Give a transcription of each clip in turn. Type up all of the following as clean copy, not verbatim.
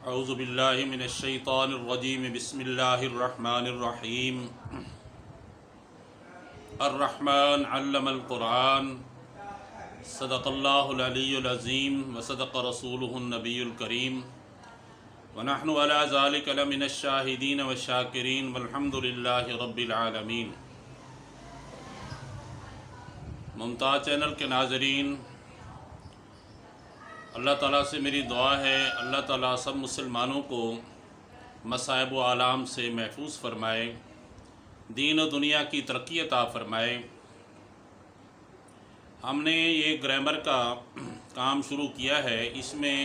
اعوذ باللہ من الشیطان الرجیم بسم اللہ الرحمن الرحیم الرحمن علم القرآن صدق اللہ العلی العظیم وصدق رسولہ النبی الکریم ونحن علی ذلک لمن الشاہدین والشاکرین والحمد للہ رب العالمین۔ ممتاز چینل کے ناظرین، اللہ تعالیٰ سے میری دعا ہے اللہ تعالیٰ سب مسلمانوں کو مصائب و آلام سے محفوظ فرمائے، دین و دنیا کی ترقی عطا فرمائے۔ ہم نے یہ گرامر کا کام شروع کیا ہے، اس میں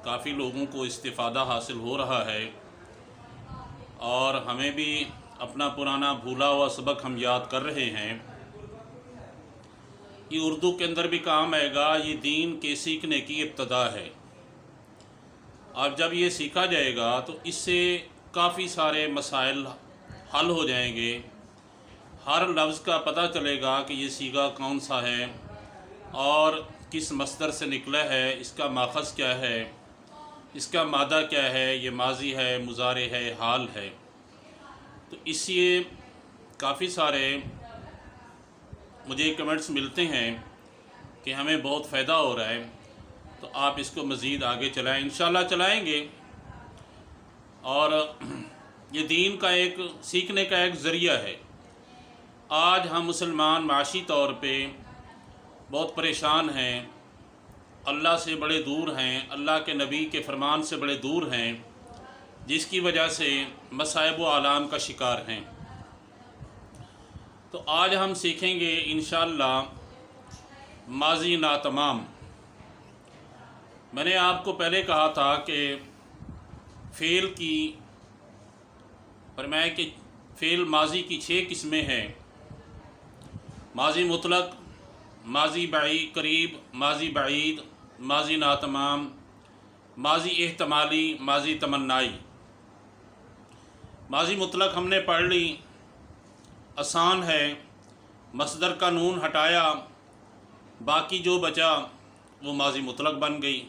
کافی لوگوں کو استفادہ حاصل ہو رہا ہے اور ہمیں بھی اپنا پرانا بھولا ہوا سبق ہم یاد کر رہے ہیں۔ یہ اردو کے اندر بھی کام آئے گا، یہ دین کے سیکھنے کی ابتدا ہے۔ اور جب یہ سیکھا جائے گا تو اس سے کافی سارے مسائل حل ہو جائیں گے، ہر لفظ کا پتہ چلے گا کہ یہ صیغہ کون سا ہے اور کس مصدر سے نکلا ہے، اس کا ماخذ کیا ہے، اس کا مادہ کیا ہے، یہ ماضی ہے، مضارع ہے، حال ہے۔ تو اس سے کافی سارے مجھے کمنٹس ملتے ہیں کہ ہمیں بہت فائدہ ہو رہا ہے، تو آپ اس کو مزید آگے چلائیں، انشاءاللہ چلائیں گے۔ اور یہ دین کا ایک سیکھنے کا ایک ذریعہ ہے۔ آج ہم مسلمان معاشی طور پہ بہت پریشان ہیں، اللہ سے بڑے دور ہیں، اللہ کے نبی کے فرمان سے بڑے دور ہیں، جس کی وجہ سے مصائب و آلام کا شکار ہیں۔ تو آج ہم سیکھیں گے انشاءاللہ ماضی ناتمام۔ میں نے آپ کو پہلے کہا تھا کہ فعل کی فرمایا کہ فعل ماضی کی 6 قسمیں ہیں: ماضی مطلق، ماضی قریب، ماضی بعید، ماضی ناتمام، ماضی احتمالی، ماضی تمنائی۔ ماضی مطلق ہم نے پڑھ لی، آسان ہے، مصدر کا نون ہٹایا، باقی جو بچا وہ ماضی مطلق بن گئی۔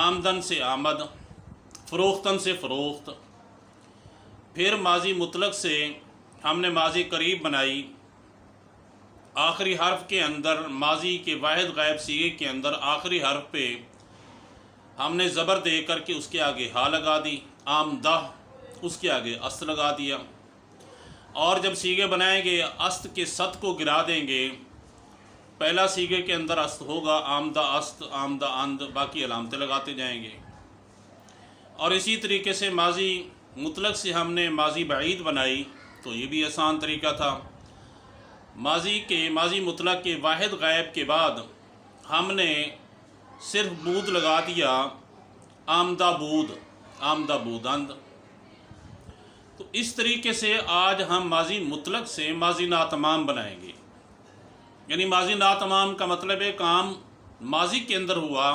آمدن سے آمد، فروختن سے فروخت۔ پھر ماضی مطلق سے ہم نے ماضی قریب بنائی، آخری حرف کے اندر ماضی کے واحد غائب صیغے کے اندر آخری حرف پہ ہم نے زبر دے کر کے اس کے آگے ہا لگا دی، آمدہ، اس کے آگے است لگا دیا۔ اور جب صیغے بنائیں گے است کے ست کو گرا دیں گے، پہلا صیغے کے اندر است ہوگا، آمدہ است، آمدہ اند، باقی علامتیں لگاتے جائیں گے۔ اور اسی طریقے سے ماضی مطلق سے ہم نے ماضی بعید بنائی، تو یہ بھی آسان طریقہ تھا۔ ماضی مطلق کے واحد غائب کے بعد ہم نے صرف بود لگا دیا، آمدہ بود، آمدہ بودند۔ تو اس طریقے سے آج ہم ماضی مطلق سے ماضی ناتمام بنائیں گے۔ یعنی ماضی ناتمام کا مطلب ہے کام ماضی کے اندر ہوا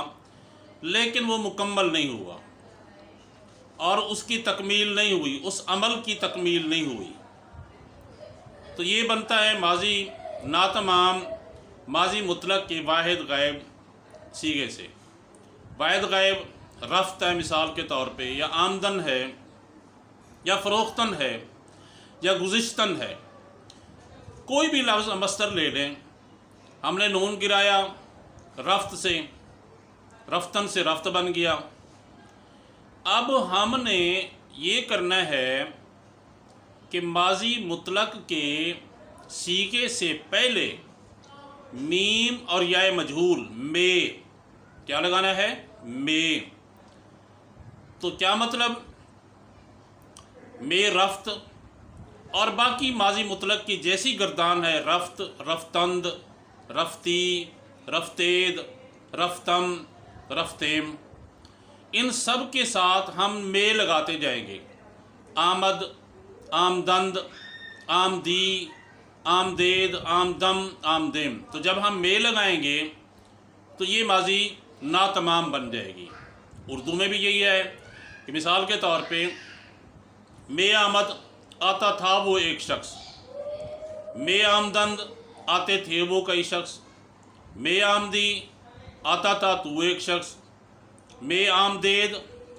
لیکن وہ مکمل نہیں ہوا اور اس کی تکمیل نہیں ہوئی، اس عمل کی تکمیل نہیں ہوئی۔ تو یہ بنتا ہے ماضی ناتمام ماضی مطلق کے واحد غائب صیغے سے۔ واحد غائب رفت ہے مثال کے طور پہ، یا آمدن ہے، یا فروختن ہے، یا گزشتن ہے۔ کوئی بھی لفظ مصدر لے لیں، ہم نے نون گرایا، رفت سے رفتن سے رفت بن گیا۔ اب ہم نے یہ کرنا ہے کہ ماضی مطلق کے صیغے سے پہلے میم اور یا مجہول میں کیا لگانا ہے؟ میں۔ تو کیا مطلب؟ میں رفت اور باقی ماضی مطلق کی جیسی گردان ہے، رفت، رفتند، رفتی، رفتید، رفتم، رفتیم، ان سب کے ساتھ ہم میں لگاتے جائیں گے۔ آمد، آمدند، آمدی، آمدید، آمدم، آمدیم۔ تو جب ہم میں لگائیں گے تو یہ ماضی ناتمام بن جائے گی۔ اردو میں بھی یہی ہے کہ مثال کے طور پہ میں آمد، آتا تھا وہ ایک شخص، میں آمدند، آتے تھے وہ کئی شخص، میں آمدی، آتا تھا تو ایک شخص، میں آمدید،